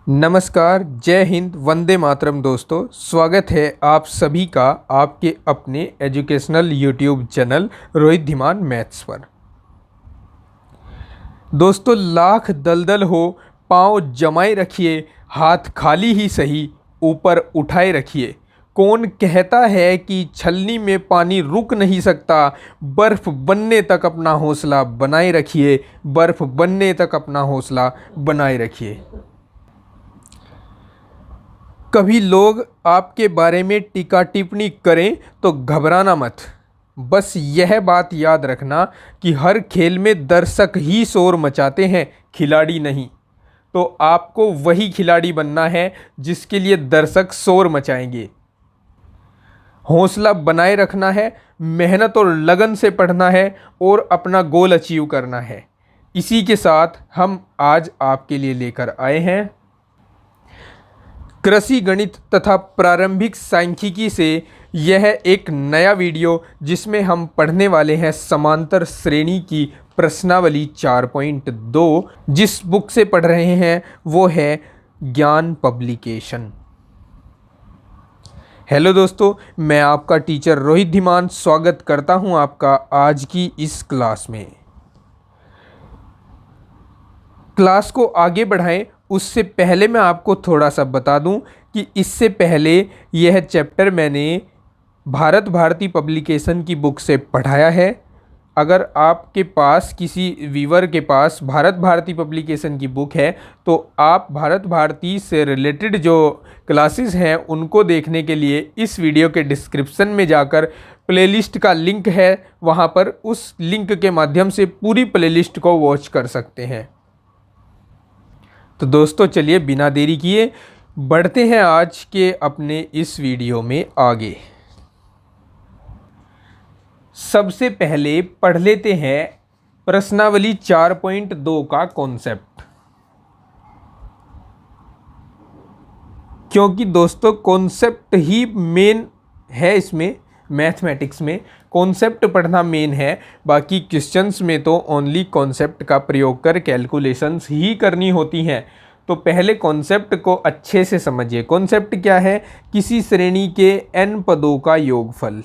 नमस्कार, जय हिंद, वंदे मातरम दोस्तों। स्वागत है आप सभी का आपके अपने educational YouTube channel Rohit Dhiman maths पर। दोस्तों, लाख दलदल हो पाँव जमाए रखिए, हाथ खाली ही सही ऊपर उठाए रखिए। कौन कहता है कि छलनी में पानी रुक नहीं सकता, बर्फ़ बनने तक अपना हौसला बनाए रखिए, बर्फ़ बनने तक अपना हौसला बनाए रखिए। कभी लोग आपके बारे में टीका टिप्पणी करें तो घबराना मत। बस यह बात याद रखना कि हर खेल में दर्शक ही शोर मचाते हैं, खिलाड़ी नहीं। तो आपको वही खिलाड़ी बनना है जिसके लिए दर्शक शोर मचाएंगे। हौसला बनाए रखना है, मेहनत और लगन से पढ़ना है और अपना गोल अचीव करना है। इसी के साथ हम आज आपके लिए लेकर आए हैं कृषि गणित तथा प्रारंभिक सांख्यिकी से यह एक नया वीडियो, जिसमें हम पढ़ने वाले हैं समांतर श्रेणी की प्रश्नावली 4.2। जिस बुक से पढ़ रहे हैं वो है ज्ञान पब्लिकेशन। हेलो दोस्तों, मैं आपका टीचर रोहित धीमान स्वागत करता हूं आपका आज की इस क्लास में। क्लास को आगे बढ़ाएं उससे पहले मैं आपको थोड़ा सा बता दूं कि इससे पहले यह चैप्टर मैंने भारत भारती पब्लिकेशन की बुक से पढ़ाया है। अगर आपके पास किसी व्यूअर के पास भारत भारती पब्लिकेशन की बुक है तो आप भारत भारती से रिलेटेड जो क्लासेस हैं उनको देखने के लिए इस वीडियो के डिस्क्रिप्शन में जाकर प्लेलिस्ट का लिंक है, वहाँ पर उस लिंक के माध्यम से पूरी प्लेलिस्ट को वॉच कर सकते हैं। तो दोस्तों, चलिए बिना देरी किए बढ़ते हैं आज के अपने इस वीडियो में आगे। सबसे पहले पढ़ लेते हैं प्रश्नावली 4.2 का कॉन्सेप्ट। क्योंकि दोस्तों कॉन्सेप्ट ही मेन है, इसमें मैथमेटिक्स में कॉन्सेप्ट पढ़ना मेन है। बाकी क्वेश्चंस में तो ओनली कॉन्सेप्ट का प्रयोग कर कैलकुलेशंस ही करनी होती हैं। तो पहले कॉन्सेप्ट को अच्छे से समझिए। कॉन्सेप्ट क्या है? किसी श्रेणी के n पदों का योगफल।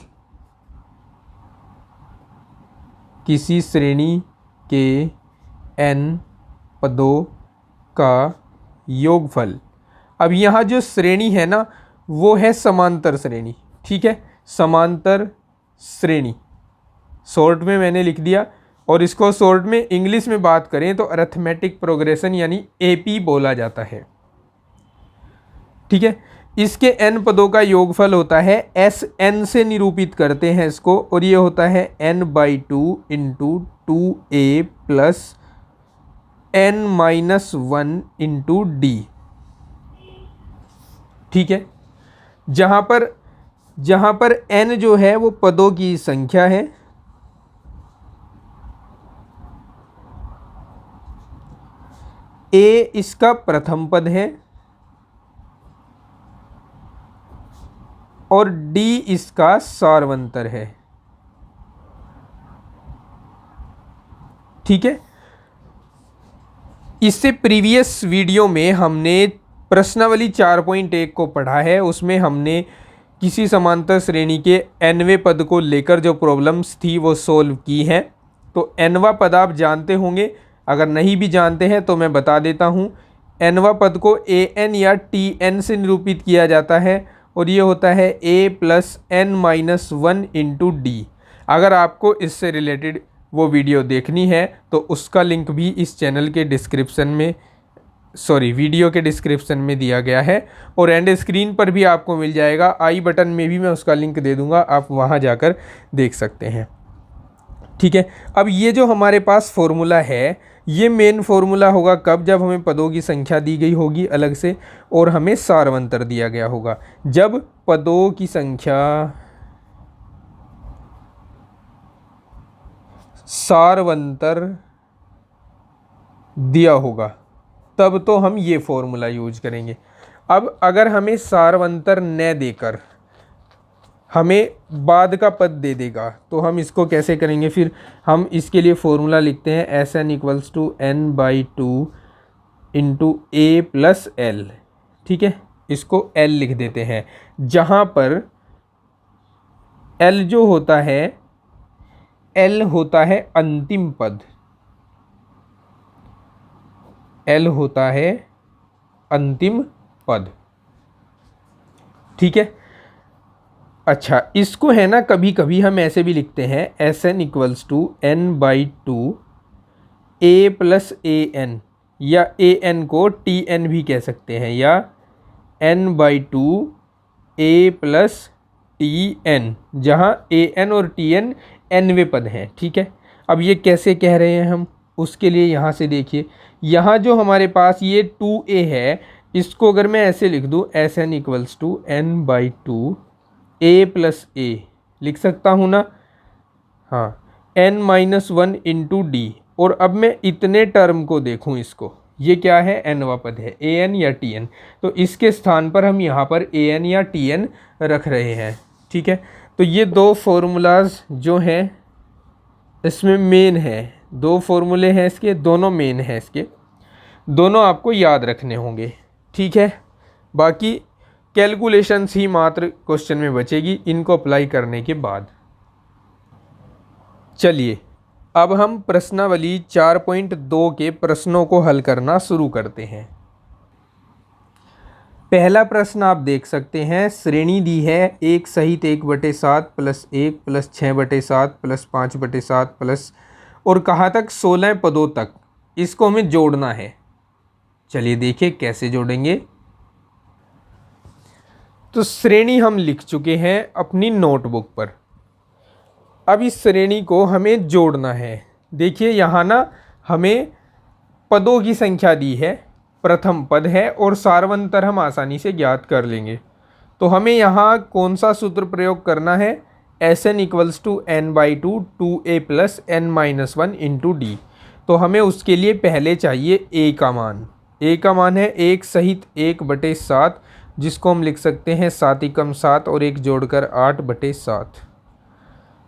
किसी श्रेणी के n पदों का योगफल। अब यहाँ जो श्रेणी है ना, वो है समांतर श्रेणी। ठीक है, समांतर श्रेणी शॉर्ट में मैंने लिख दिया, और इसको शॉर्ट में इंग्लिश में बात करें तो अरिथमेटिक प्रोग्रेशन यानी एपी बोला जाता है। ठीक है, इसके n पदों का योगफल होता है एस, n से निरूपित करते हैं इसको, और ये होता है n/2 into 2a plus n-1 into d। ठीक है, जहाँ पर n जो है वो पदों की संख्या है, a इसका प्रथम पद है और d इसका सार्वंतर है। ठीक है, इससे प्रीवियस वीडियो में हमने प्रश्नावली 4.1 को पढ़ा है। उसमें हमने किसी समांतर श्रेणी के nवें पद को लेकर जो प्रॉब्लम्स थी वो सोल्व की हैं। तो nवां पद आप जानते होंगे, अगर नहीं भी जानते हैं तो मैं बता देता हूँ। nवां पद को an या tn से निरूपित किया जाता है, और ये होता है a plus n-1 into D. अगर आपको इससे रिलेटेड वो वीडियो देखनी है तो उसका लिंक भी इस चैनल के डिस्क्रिप्शन में, वीडियो के डिस्क्रिप्शन में दिया गया है, और एंड स्क्रीन पर भी आपको मिल जाएगा। आई बटन में भी मैं उसका लिंक दे दूंगा, आप वहाँ जाकर देख सकते हैं। ठीक है, अब ये जो हमारे पास फॉर्मूला है, ये मेन फॉर्मूला होगा कब? जब हमें पदों की संख्या दी गई होगी अलग से और हमें सार्वंतर दिया गया होगा। जब पदों की संख्या सार्वंतर दिया होगा तब तो हम ये फॉर्मूला यूज करेंगे। अब अगर हमें सार्वंतर न देकर हमें बाद का पद दे देगा तो हम इसको कैसे करेंगे? फिर हम इसके लिए फॉर्मूला लिखते हैं Sn = n/2 इंटू ए प्लस एल। ठीक है, इसको एल लिख देते हैं, जहाँ पर एल जो होता है, एल होता है अंतिम पद, एल होता है अंतिम पद। ठीक है, अच्छा इसको है ना कभी कभी हम ऐसे भी लिखते हैं, S N equals to N by two A plus A N, या ए एन को टी एन भी कह सकते हैं, या N by two A plus T N, जहाँ ए एन और टी एन एनवे पद हैं। ठीक है, अब ये कैसे कह रहे हैं हम, उसके लिए यहाँ से देखिए, यहाँ जो हमारे पास ये 2a है, इसको अगर मैं ऐसे लिख दूँ, S N equals to N by two A plus A लिख सकता हूँ ना। हाँ, n minus one into D, और अब मैं इतने टर्म को देखूँ, इसको ये क्या है, nवा पद है, ए एन या टी एन, तो इसके स्थान पर हम यहाँ पर ए एन या टी एन रख रहे हैं। ठीक है, तो ये दो फॉर्मूलाज जो हैं इसमें मेन है, दो फॉर्मूले हैं इसके, दोनों मेन हैं इसके, दोनों आपको याद रखने होंगे। ठीक है, बाकी कैलकुलेशंस ही मात्र क्वेश्चन में बचेगी इनको अप्लाई करने के बाद। चलिए अब हम प्रश्नावली 4.2 के प्रश्नों को हल करना शुरू करते हैं। पहला प्रश्न आप देख सकते हैं, श्रेणी दी है 1 सहित 1/7 प्लस 1 प्लस 6/7 प्लस 5/7 प्लस, और कहाँ तक 16 पदों तक, इसको हमें जोड़ना है। चलिए देखिए कैसे जोड़ेंगे। तो श्रेणी हम लिख चुके हैं अपनी नोटबुक पर, अब इस श्रेणी को हमें जोड़ना है। देखिए यहाँ ना हमें पदों की संख्या दी है, प्रथम पद है, और सारवंतर हम आसानी से ज्ञात कर लेंगे। तो हमें यहाँ कौन सा सूत्र प्रयोग करना है, S N equals to N by two two A plus N minus one into D. तो हमें उसके लिए पहले चाहिए ए का मान, ए का मान है 1 सहित 1/7, जिसको हम लिख सकते हैं 7 एकम 7 और 1 जोड़कर 8/7।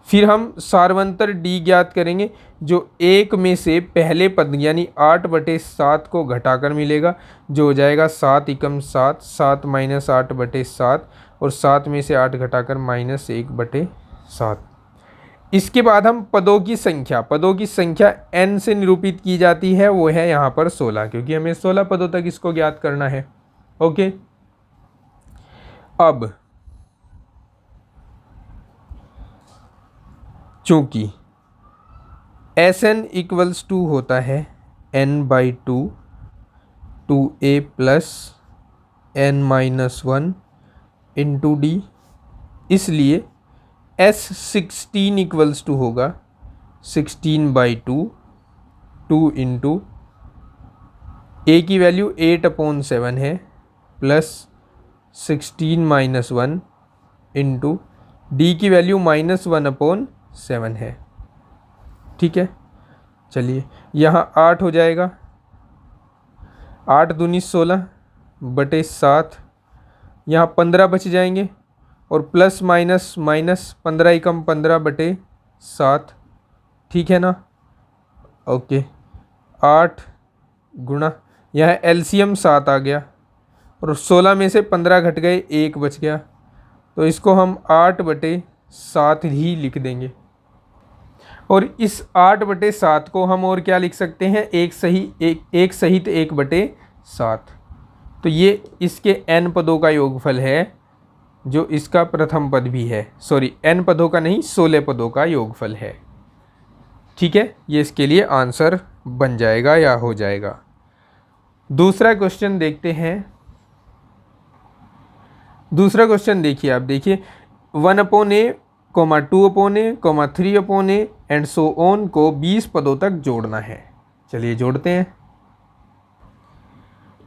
फिर हम सारवंतर डी ज्ञात करेंगे, जो 1 में से पहले पद यानी 8/7 को घटाकर मिलेगा, जो हो जाएगा 7 एकम 7, 7 माइनस 8/7, और 7 में से 8 घटाकर -1/7। इसके बाद हम पदों की संख्या n से निरूपित की जाती है, वो है यहाँ पर 16, क्योंकि हमें 16 पदों तक इसको ज्ञात करना है। ओके, अब चूंकि एस एन इक्वल्स टू होता है n by two two A plus n minus one into D, इसलिए S16 इक्वल्स टू होगा 16/2 2 इंटू ए की वैल्यू 8/7 है, plus 16 minus one into D की वैल्यू -1/7 है। ठीक है, चलिए यहाँ 8 हो जाएगा, 8 दूनी 16/7, यहाँ 15 बच जाएंगे, और प्लस माइनस माइनस 15 एकम 15/7। ठीक है ना। ओके, 8 गुणा, यहाँ एलसीएम 7 आ गया, और 16 में से 15 घट गए, 1 बच गया, तो इसको हम 8/7 ही लिख देंगे। और इस 8/7 को हम और क्या लिख सकते हैं, एक सहित 1/7। तो ये इसके n पदों का योगफल है, जो इसका प्रथम पद भी है, सॉरी n पदों का नहीं 16 पदों का योगफल है। ठीक है, ये इसके लिए आंसर बन जाएगा या हो जाएगा। दूसरा क्वेश्चन देखते हैं। दूसरा क्वेश्चन देखिए, आप देखिए 1/a, 2/a, 3/a and so on को 20 पदों तक जोड़ना है। चलिए जोड़ते हैं।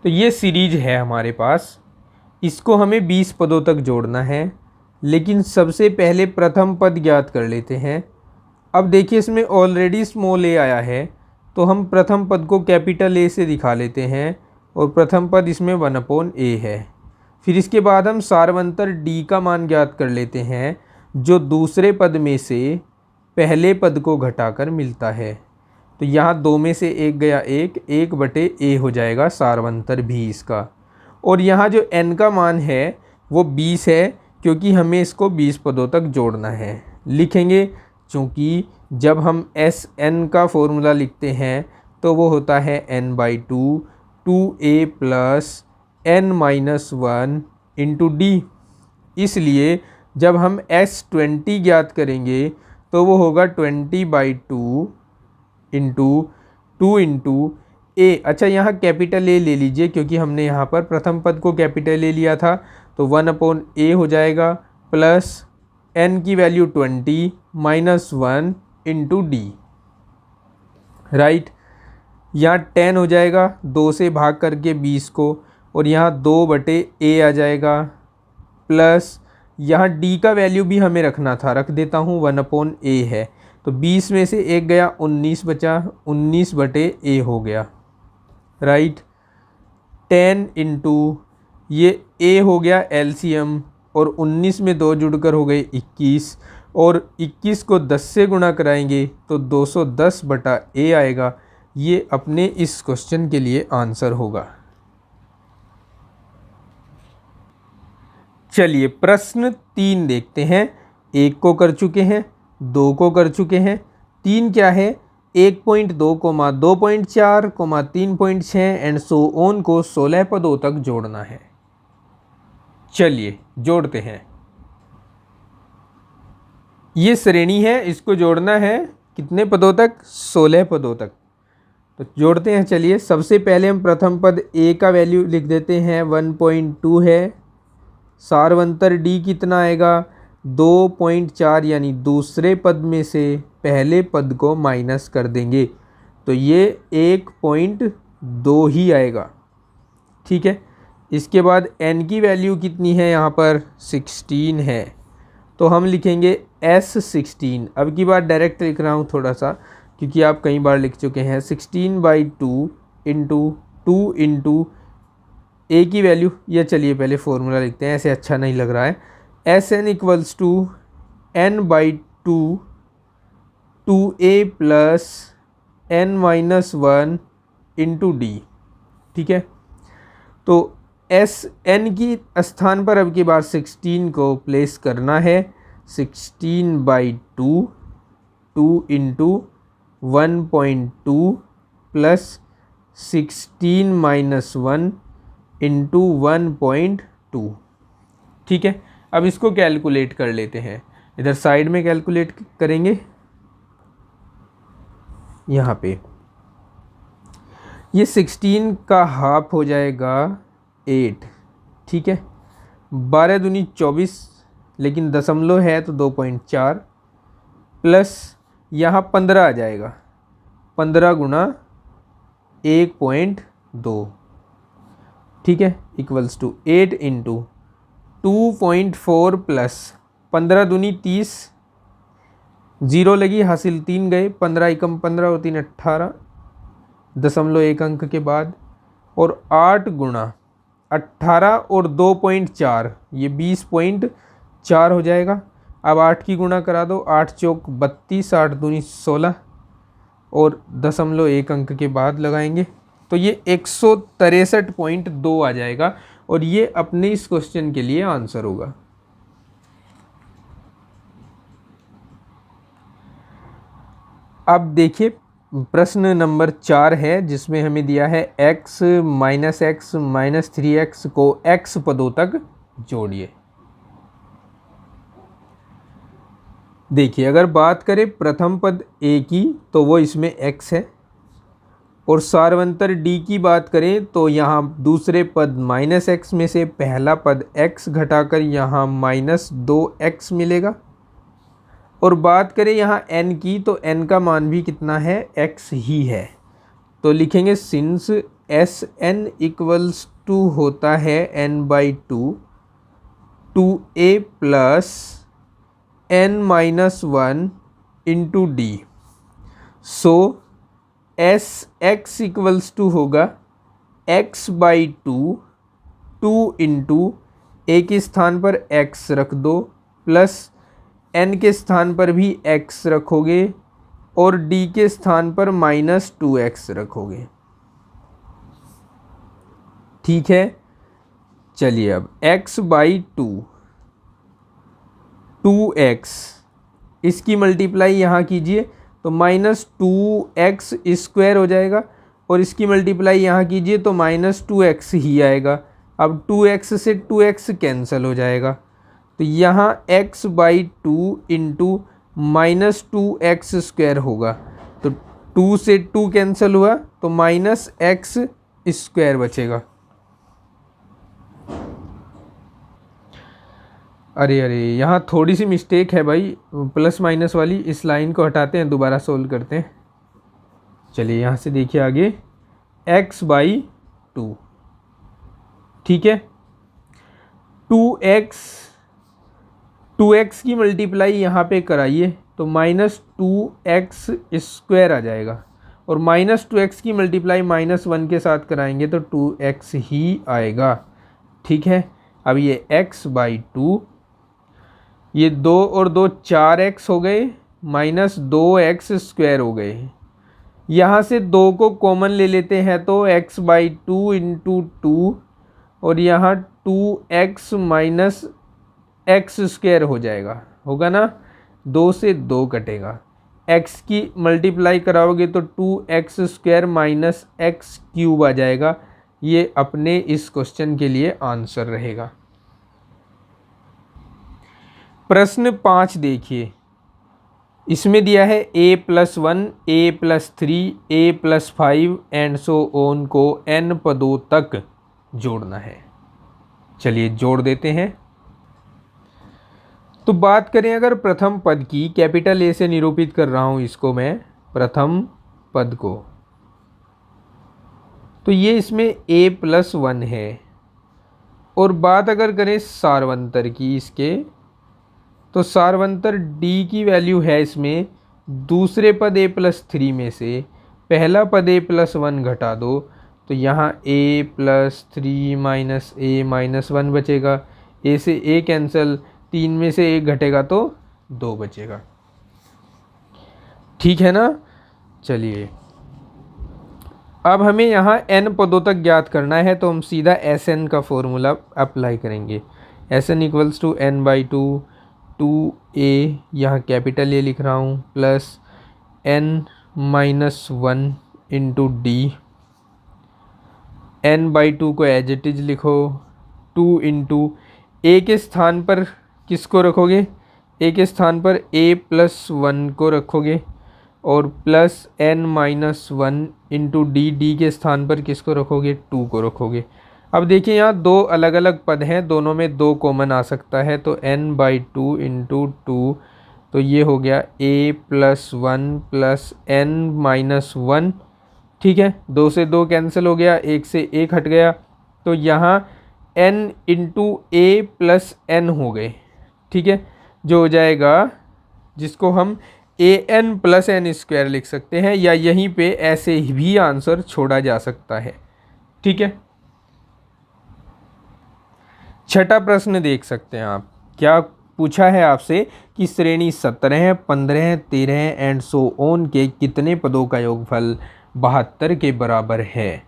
तो ये सीरीज है हमारे पास, इसको हमें 20 पदों तक जोड़ना है, लेकिन सबसे पहले प्रथम पद ज्ञात कर लेते हैं। अब देखिए इसमें ऑलरेडी स्मॉल ए आया है, तो हम प्रथम पद को कैपिटल ए से दिखा लेते हैं, और प्रथम पद इसमें 1/a है। फिर इसके बाद हम सारवंतर डी का मान ज्ञात कर लेते हैं, जो दूसरे पद में से पहले पद को घटाकर मिलता है। तो यहाँ 2 में से 1 गया 1/a हो जाएगा सारवंतर भी इसका। और यहाँ जो n का मान है वो 20 है, क्योंकि हमें इसको 20 पदों तक जोड़ना है। लिखेंगे, चूँकि जब हम Sn का फॉर्मूला लिखते हैं तो वो होता है n/2 2a plus n-1 into D. इसलिए जब हम S20 ज्ञात करेंगे तो वो होगा 20/2 इंटू 2 इंटू ए। अच्छा, यहाँ कैपिटल ए ले लीजिए, क्योंकि हमने यहाँ पर प्रथम पद को कैपिटल ए लिया था, तो 1/a हो जाएगा प्लस n की वैल्यू 20 -1 इंटू डी। राइट, यहाँ 10 हो जाएगा 2 से भाग करके 20 को, और यहाँ 2/a आ जाएगा प्लस यहाँ d का वैल्यू भी हमें रखना था, रख देता हूँ 1/a है, तो 20 में से 1 गया 19 बचा, 19/a हो गया। राइट, 10 इंटू ये a हो गया एलसीएम, और 19 में 2 जुड़कर हो गए 21, और 21 को 10 से गुणा कराएंगे तो 210/a आएगा। ये अपने इस क्वेश्चन के लिए आंसर होगा। चलिए प्रश्न 3 देखते हैं। 1 को कर चुके हैं, 2 को कर चुके हैं, 3 क्या है 1.2, 2.4, 3.6 एंड सो ऑन को 16 पदों तक जोड़ना है। चलिए जोड़ते हैं। ये श्रेणी है, इसको जोड़ना है कितने पदों तक, 16 पदों तक। तो जोड़ते हैं। चलिए सबसे पहले हम प्रथम पद a का वैल्यू लिख देते हैं 1.2 है, सारवंतर d कितना आएगा 2.4, यानी दूसरे पद में से पहले पद को माइनस कर देंगे तो ये 1.2 ही आएगा। ठीक है, इसके बाद n की वैल्यू कितनी है, यहाँ पर 16 है, तो हम लिखेंगे S16। अब की बार डायरेक्ट लिख रहा हूँ थोड़ा सा, क्योंकि आप कई बार लिख चुके हैं। 16/2 इंटू 2 इंटू a की वैल्यू, ये चलिए पहले फॉर्मूला लिखते हैं, ऐसे अच्छा नहीं लग रहा है। Sn equals to n/2 2a plus n-1 into D. ठीक है, तो Sn की स्थान पर अब की बार 16 को प्लेस करना है। 16/2 2 इंटू 1.2 प्लस 16-1 इंटू 1.2। ठीक है, अब इसको कैलकुलेट कर लेते हैं। इधर साइड में कैलकुलेट करेंगे, यहाँ पे ये 16 का हाफ हो जाएगा 8। ठीक है, 12 दूनी 24, लेकिन दशमलव है तो 2.4 प्लस यहाँ 15 आ जाएगा, 15 गुणा 1.2। ठीक है, इक्वल्स टू 8 इंटू 2.4 प्लस 15 दूनी 30, 0 लगी हासिल 3 गए, 15 एकम 15 और 3 18, 0.1 अंक के बाद, और 8 गुणा 18 और 2.4, ये 20.4 हो जाएगा। अब 8 की गुणा करा दो, 8 चौक 32, 8 दूनी 16 और 0.1 अंक के बाद लगाएंगे तो ये 163.2 आ जाएगा, और ये अपने इस क्वेश्चन के लिए आंसर होगा। अब देखिए प्रश्न नंबर 4 है, जिसमें हमें दिया है x - 3x को x पदों तक जोड़िए। देखिए अगर बात करें प्रथम पद a की तो वो इसमें x है, और सारवंतर d की बात करें तो यहाँ दूसरे पद -x में से पहला पद x घटाकर यहाँ -2x मिलेगा। और बात करें यहाँ n की तो n का मान भी कितना है, x ही है, तो लिखेंगे सिंस Sn इक्वल्स टू होता है n/2 2a plus n-1 into D, so Sx equals to होगा x/2 2 इंटू a के स्थान पर x रख दो प्लस n के स्थान पर भी x रखोगे और d के स्थान पर -2x रखोगे। ठीक है, चलिए अब x/2 2x इसकी मल्टीप्लाई यहाँ कीजिए तो -2x² हो जाएगा, और इसकी मल्टीप्लाई यहाँ कीजिए तो -2x ही आएगा। अब 2x से 2x कैंसिल हो जाएगा, तो यहाँ x/2 इंटू -2x² होगा, तो 2 से 2 कैंसिल हुआ तो -x² बचेगा। अरे अरे, यहाँ थोड़ी सी मिस्टेक है भाई, प्लस माइनस वाली, इस लाइन को हटाते हैं, दोबारा सोल्व करते हैं। चलिए यहाँ से देखिए आगे, x/2, ठीक है, 2x की मल्टीप्लाई यहाँ पे कराइए तो -2x² आ जाएगा, और -2x की मल्टीप्लाई -1 के साथ कराएंगे तो 2x ही आएगा। ठीक है, अब ये x/2, ये 2 और 2 4x हो गए, -2x² हो गए। यहाँ से 2 को कॉमन ले लेते हैं तो x/2 इंटू 2, और यहाँ 2x माइनस x² हो जाएगा, होगा ना, 2 से 2 कटेगा, x की मल्टीप्लाई कराओगे तो 2x² माइनस x³ आ जाएगा। ये अपने इस क्वेश्चन के लिए आंसर रहेगा। प्रश्न 5 देखिए, इसमें दिया है a+1, a+3, a+5 and so on को n पदों तक जोड़ना है। चलिए जोड़ देते हैं। तो बात करें अगर प्रथम पद की, कैपिटल A से निरूपित कर रहा हूँ इसको मैं, प्रथम पद को, तो ये इसमें a+1 है। और बात अगर करें सारवंतर की इसके, तो सारवंतर d की वैल्यू है इसमें दूसरे पद a+3 में से पहला पद a+1 घटा दो, तो यहाँ a+3 माइनस a-1 बचेगा, a से a कैंसिल, 3 में से 1 घटेगा तो 2 बचेगा। ठीक है ना। चलिए अब हमें यहाँ n पदों तक ज्ञात करना है, तो हम सीधा Sn का फॉर्मूला अप्लाई करेंगे। Sn = n/2 2a, यहाँ कैपिटल A लिख रहा हूँ, plus n-1 into d, n/2 को एज इट इज लिखो, 2 इंटू a के स्थान पर किसको रखोगे, a के स्थान पर a+1 को रखोगे, और प्लस n-1 इंटू d के स्थान पर किसको रखोगे, 2 को रखोगे। अब देखिए यहाँ 2 अलग अलग पद हैं, दोनों में 2 कॉमन आ सकता है, तो n/2 इंटू 2, तो ये हो गया a+1 प्लस n-1। ठीक है, 2 से 2 कैंसिल हो गया, 1 से 1 हट गया, तो यहाँ n into a plus n हो गए। ठीक है, जो हो जाएगा, जिसको हम an प्लस n² लिख सकते हैं, या यहीं पे ऐसे भी आंसर छोड़ा जा सकता है। ठीक है, छठा प्रश्न देख सकते हैं आप, क्या पूछा है आपसे कि श्रेणी 17, 15, 13 एंड सो ऑन के कितने पदों का योगफल 72 के बराबर है।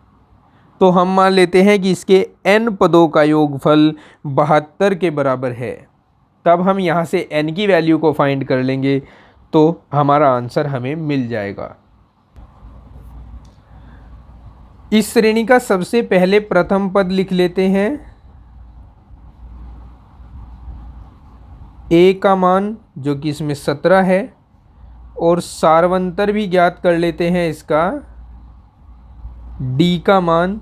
तो हम मान लेते हैं कि इसके n पदों का योगफल 72 के बराबर है, तब हम यहाँ से n की वैल्यू को फाइंड कर लेंगे, तो हमारा आंसर हमें मिल जाएगा। इस श्रेणी का सबसे पहले प्रथम पद लिख लेते हैं, a का मान जो कि इसमें 17 है, और सारवंतर भी ज्ञात कर लेते हैं इसका, d का मान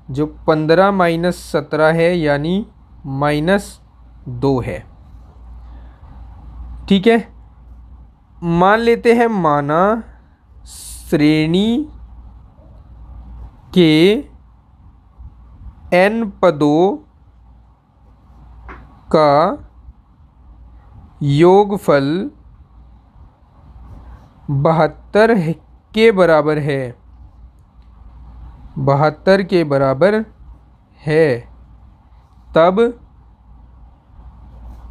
जो 15 माइनस 17 है, यानी -2 है। ठीक है, मान लेते हैं माना श्रेणी के n पदों का योगफल 72 के बराबर है, 72 के बराबर है, तब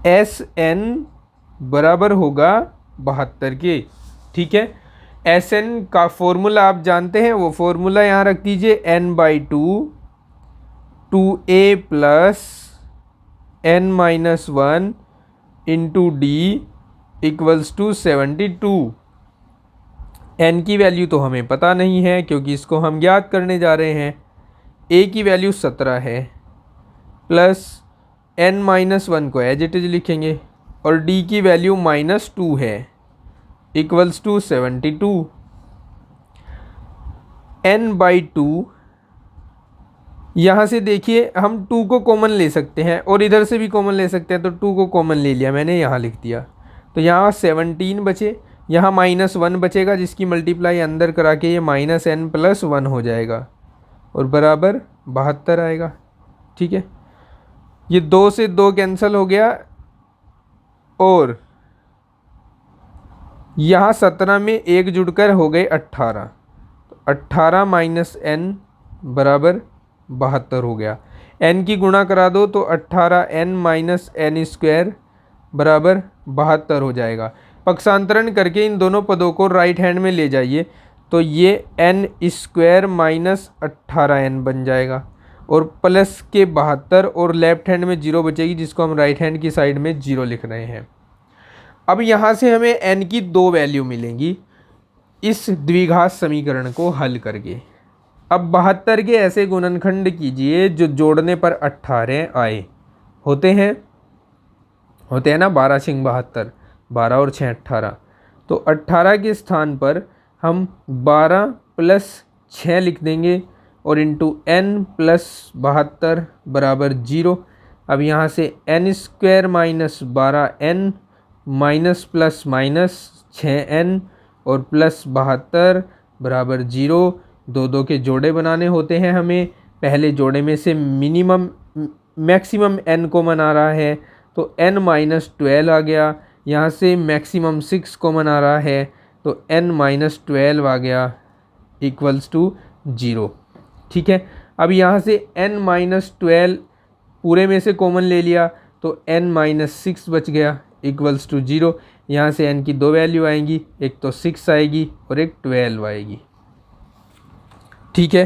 Sn बराबर होगा 72 के। ठीक है, Sn का फॉर्मूला आप जानते हैं, वो फॉर्मूला यहाँ रख दीजिए, n/2 2a plus n-1 into D equals to 72। n की वैल्यू तो हमें पता नहीं है क्योंकि इसको हम ज्ञात करने जा रहे हैं। a की वैल्यू 17 है, प्लस n-1 को एज इट इज लिखेंगे, और d की वैल्यू -2 है, इक्वल्स टू 72। n/2, यहाँ से देखिए हम 2 को कॉमन ले सकते हैं और इधर से भी कॉमन ले सकते हैं, तो 2 को कॉमन ले लिया मैंने, यहाँ लिख दिया। तो यहाँ 17 बचे, यहाँ -1 बचेगा जिसकी मल्टीप्लाई अंदर करा के ये -n+1 हो जाएगा और बराबर 72 आएगा। ठीक है, ये 2 से 2 कैंसिल हो गया और यहाँ 17 में 1 जुड़कर हो गए 18, तो 18 - n बराबर 72 हो गया। n की गुणा करा दो तो 18n - n² बराबर 72 हो जाएगा। पक्षांतरण करके इन दोनों पदों को राइट हैंड में ले जाइए तो ये n² - 18n बन जाएगा और प्लस के 72 और लेफ्ट हैंड में 0 बचेगी जिसको हम राइट हैंड की साइड में 0 लिख रहे हैं। अब यहाँ से हमें n की 2 वैल्यू मिलेंगी इस द्विघात समीकरण को हल करके। अब 72 के ऐसे गुणनखंड कीजिए जो जोड़ने पर 18 आए। होते हैं ना, 12 × 72, 12 और 6 18। तो 18 के स्थान पर हम 12 + 6 लिख देंगे और इंटू n + 72 बराबर 0। अब यहाँ से n² - 12n minus plus minus 6n और प्लस 72 बराबर 0। 2 के जोड़े बनाने होते हैं हमें। पहले जोड़े में से मैक्सिमम n कॉमन आ रहा है तो n - 12 आ गया। यहाँ से मैक्सिमम 6 कॉमन आ रहा है तो n - 12 आ गया इक्वल्स टू 0। ठीक है, अब यहाँ से n - 12 पूरे में से कॉमन ले लिया तो n - 6 बच गया इक्वल्स टू 0। यहाँ से n की 2 वैल्यू आएंगी, एक तो 6 आएगी और एक 12 आएगी। ठीक है,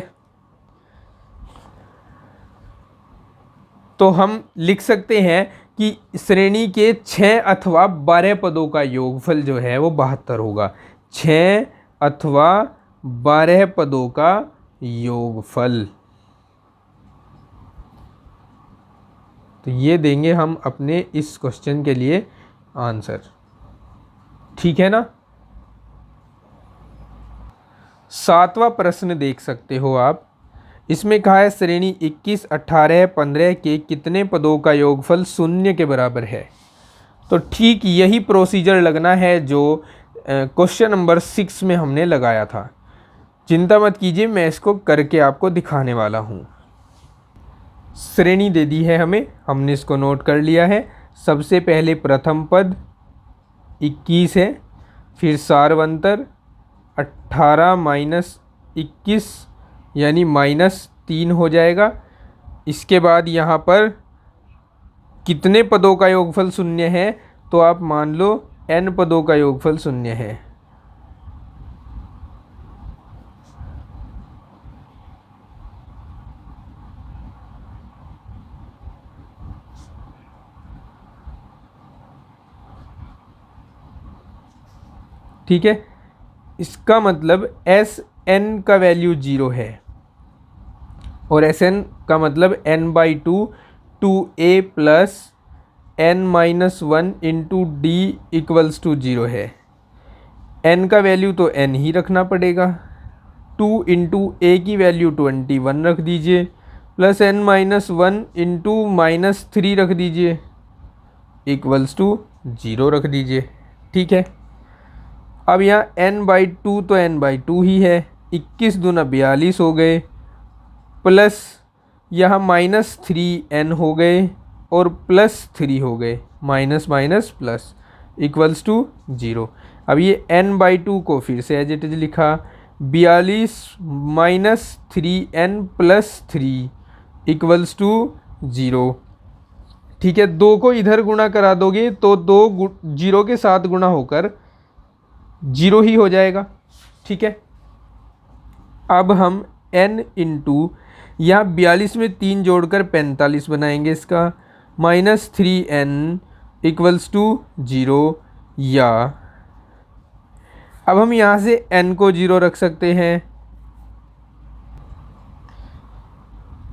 तो हम लिख सकते हैं कि श्रेणी के 6 अथवा 12 पदों का योगफल जो है वो 72 होगा। 6 अथवा 12 पदों का योगफल, तो ये देंगे हम अपने इस क्वेश्चन के लिए आंसर। ठीक है ना। 7वां प्रश्न देख सकते हो आप। इसमें कहा है श्रेणी 21, 18, 15 के कितने पदों का योगफल 0 के बराबर है। तो ठीक यही प्रोसीजर लगना है जो क्वेश्चन नंबर 6 में हमने लगाया था। चिंता मत कीजिए, मैं इसको करके आपको दिखाने वाला हूँ। श्रेणी दे दी है हमें, हमने इसको नोट कर लिया है। सबसे पहले प्रथम पद 21 है, फिर सारवंतर 18 - 21 यानी -3 हो जाएगा। इसके बाद यहाँ पर कितने पदों का योगफल 0 है, तो आप मान लो n पदों का योगफल 0 है। ठीक है, इसका मतलब Sn का वैल्यू 0 है और Sn का मतलब n/2 2a plus n-1 into d equals to 0 है। n का वैल्यू तो n ही रखना पड़ेगा। 2 इंटू a की वैल्यू 21 रख दीजिए, प्लस n-1 इंटू -3 रख दीजिए इक्वल्स टू 0 रख दीजिए। ठीक है, अब यहाँ n/2 तो n/2 ही है, 21 दूना 42 हो गए, प्लस यहाँ -3n हो गए और +3 हो गए, minus minus plus equals to 0। अब ये n/2 को फिर से एज इट इज लिखा, 42 - 3n + 3 इक्वल्स टू 0। ठीक है, 2 को इधर गुणा करा दोगे तो 2 0 के साथ गुणा होकर 0 ही हो जाएगा। ठीक है। अब हम n इंटू यहाँ 42 में 3 जोड़कर 45 बनाएंगे इसका, -3n इक्वल्स टू 0, या अब हम यहाँ से n को 0 रख सकते हैं,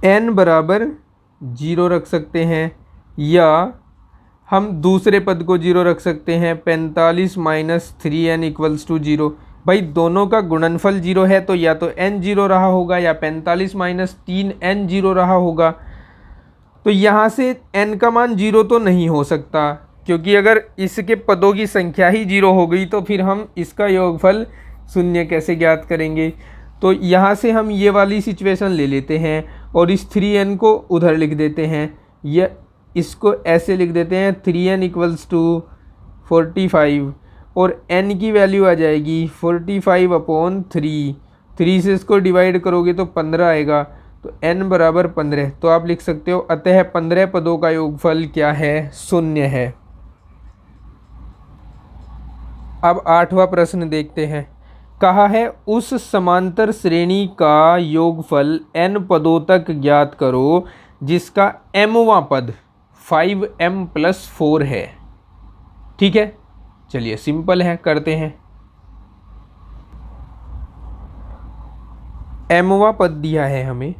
n बराबर 0 रख सकते हैं, या हम दूसरे पद को 0 रख सकते हैं, 45 - 3n इक्वल्स टू 0। भाई दोनों का गुणनफल 0 है तो या तो n 0 रहा होगा या 45 - 3n 0 रहा होगा। तो यहाँ से n का मान 0 तो नहीं हो सकता, क्योंकि अगर इसके पदों की संख्या ही 0 हो गई तो फिर हम इसका योगफल 0 कैसे ज्ञात करेंगे। तो यहाँ से हम ये वाली सिचुएशन ले लेते हैं और इस 3n को उधर लिख देते हैं, या इसको ऐसे लिख देते हैं 3n इक्वल्स टू 45, और n की वैल्यू आ जाएगी 45/3। 3 से इसको डिवाइड करोगे तो 15 आएगा, तो n बराबर 15। तो आप लिख सकते हो अतः 15 पदों का योगफल क्या है, 0 है। अब 8वां प्रश्न देखते हैं। कहा है उस समांतर श्रेणी का योगफल n पदों तक ज्ञात करो जिसका mवां पद 5m+4 है। ठीक है, चलिए सिंपल है, करते हैं। mवां पद दिया है हमें,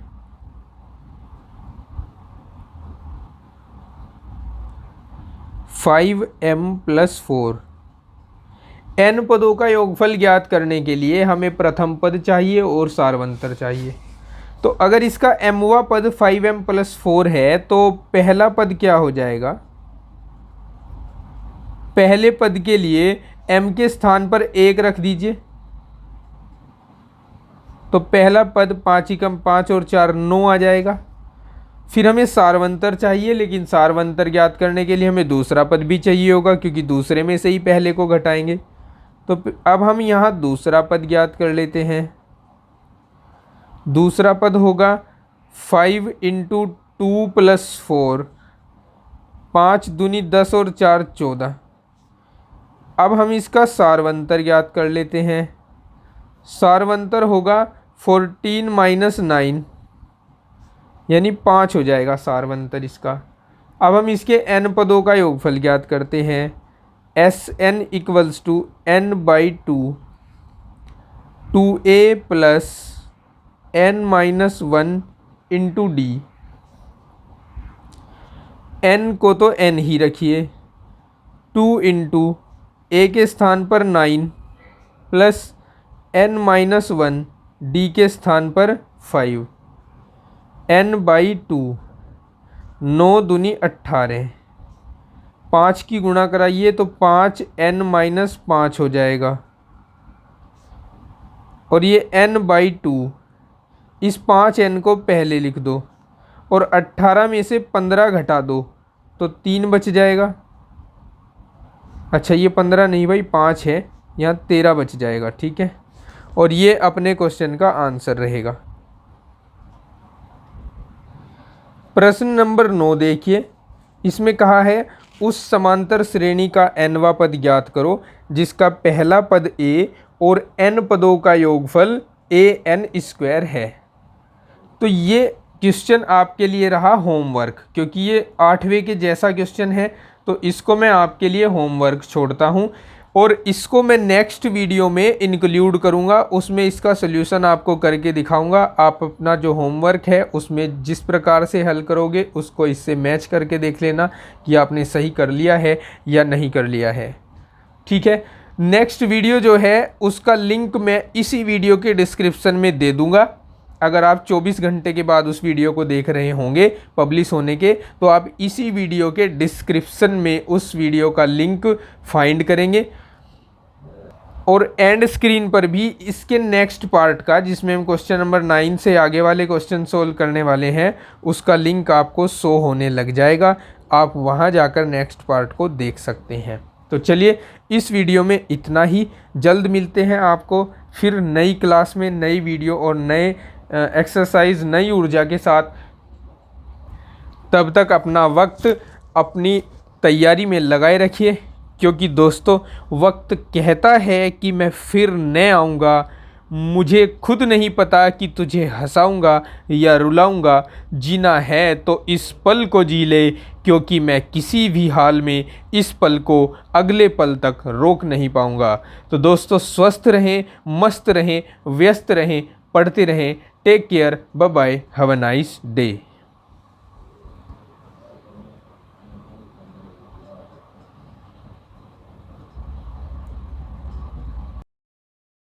(5m+4). n पदों का योगफल ज्ञात करने के लिए हमें प्रथम पद चाहिए और सार्वंतर चाहिए। तो अगर इसका mवां पद 5m+4 है तो पहला पद क्या हो जाएगा, पहले पद के लिए m के स्थान पर 1 रख दीजिए, तो पहला पद 5 × 5 और 4 9 आ जाएगा। फिर हमें सार्वंतर चाहिए, लेकिन सार्वंतर ज्ञात करने के लिए हमें दूसरा पद भी चाहिए होगा, क्योंकि दूसरे में से ही पहले को घटाएंगे। तो अब हम यहाँ दूसरा पद ज्ञात कर लेते हैं। दूसरा पद होगा 5 × 2 + 4, 5 दूनी 10 और 4 14। अब हम इसका सार्वंतर ज्ञात कर लेते हैं। सार्वंतर होगा 14 - 9, यानी 5 हो जाएगा सार्वंतर इसका। अब हम इसके n पदों का योगफल ज्ञात करते हैं। Sn equals to n/2 2a + n-1 × d। n को तो n ही रखिए, 2 × a के स्थान पर 9 प्लस n-1 d के स्थान पर 5, n/2, 9 दूनी 18, 5 की गुणा कराइए तो 5n-5 हो जाएगा, और ये n/2, इस 5n को पहले लिख दो और 18 में से 15 घटा दो तो 3 बच जाएगा। अच्छा, ये 15 नहीं भाई 5 है, यहाँ 13 बच जाएगा। ठीक है, और ये अपने क्वेश्चन का आंसर रहेगा। प्रश्न नंबर 9 देखिए, इसमें कहा है उस समांतर श्रेणी का nवां पद ज्ञात करो जिसका पहला पद a और n पदों का योगफल an² है। तो ये क्वेश्चन आपके लिए रहा होमवर्क, क्योंकि ये 8वें के जैसा क्वेश्चन है, तो इसको मैं आपके लिए होमवर्क छोड़ता हूँ और इसको मैं नेक्स्ट वीडियो में इंक्लूड करूँगा। उसमें इसका सल्यूशन आपको करके दिखाऊंगा। आप अपना जो होमवर्क है उसमें जिस प्रकार से हल करोगे उसको इससे मैच करके देख लेना कि आपने सही कर लिया है या नहीं कर लिया है। ठीक है, नेक्स्ट वीडियो जो है उसका लिंक मैं इसी वीडियो के डिस्क्रिप्शन में दे दूँगा। अगर आप 24 घंटे के बाद उस वीडियो को देख रहे होंगे पब्लिश होने के, तो आप इसी वीडियो के डिस्क्रिप्शन में उस वीडियो का लिंक फाइंड करेंगे और एंड स्क्रीन पर भी इसके नेक्स्ट पार्ट का, जिसमें हम क्वेश्चन नंबर 9 से आगे वाले क्वेश्चन सोल्व करने वाले हैं, उसका लिंक आपको शो होने लग जाएगा। आप वहां जाकर नेक्स्ट पार्ट को देख सकते हैं। तो चलिए, इस वीडियो में इतना ही। जल्द मिलते हैं आपको फिर नई क्लास में, नई वीडियो और नए एक्सरसाइज, नई ऊर्जा के साथ। तब तक अपना वक्त अपनी तैयारी में लगाए रखिए, क्योंकि दोस्तों वक्त कहता है कि मैं फिर न आऊँगा, मुझे खुद नहीं पता कि तुझे हंसाऊंगा या रुलाऊंगा। जीना है तो इस पल को जी ले, क्योंकि मैं किसी भी हाल में इस पल को अगले पल तक रोक नहीं पाऊंगा। तो दोस्तों, स्वस्थ रहें, मस्त रहें, व्यस्त रहें, पढ़ते रहें। Take care, bye bye, have a nice day.